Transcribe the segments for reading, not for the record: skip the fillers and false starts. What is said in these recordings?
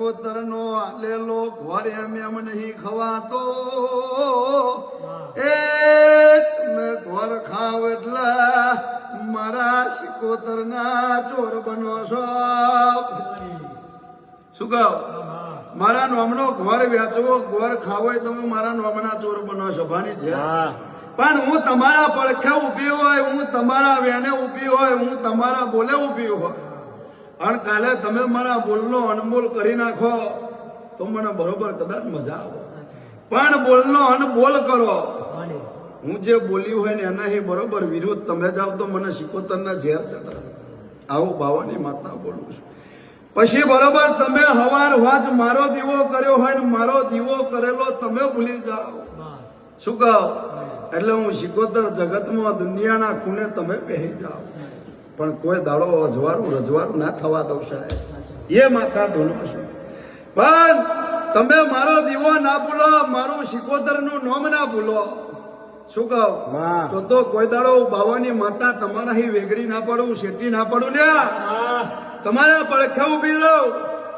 શિકોતર નો આલેલો ઘોર એમ નહીં ખવાતો એ તમે ઘોર ખાવ એટલે મારા શિકોતર ના ચોર બનો છો શું કહો મારા નોમનો ઘોર વેચવો ઘોર ખાવો તમે મારા નોમના ચોર બનો છો ભાની છે પણ હું તમારા પડખે ઉભી હોય હું તમારા વેને ઉભી હોય હું તમારા બોલે ઉભી હોય અને કાલે તમે મારા બોલનો અનમોલ કરી નાખો તો મને બરોબર કદાચ મજા આવે પણ બોલનો અનબોલ કરો હું જે બોલ્યું હોય ને એનાથી બરોબર વિરુદ્ધ તમે જાવ તો મને શિકોતરના ઝેર ચડાવે આવું બાવાની માતા બોલું છું પછી બરોબર તમે હવાર વાજ મારો દીવો કર્યો હોય ને મારો દીવો કરેલો તમે ભૂલી જાઓ શું કહો એટલે હું શિકોતર જગતમાં દુનિયાના ખૂણે તમે પહેરી જાઓ પણ કોઈ દાડો અજવાળું રજવાળું ના થવા દઉં સાહેબ એ માતા ધૂનો છું પણ તમે મારો દીવો ના ભૂલો મારું શિકોતર નું નામ ના ભૂલો શું કહો તો કોઈ દાડો બાવાની માતા તમારા વેગડી ના પડું શેટી ના પડું ને તમારા પડખે ઉભી રહો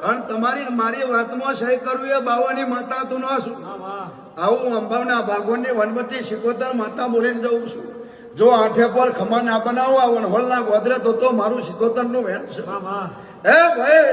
અને તમારી મારી વાતમાં સહી કરવું એ બાવાની માતા તું ન છું આવું અંબાવના ભાગોની વનવતી શિકોતર માતા બોલીને જઉં છું જો આઠે પર ખમા ના બનાવો આ વનહોલ ના ગોદરે તો મારું શિકોતર નું વેણ છે હે ભાઈ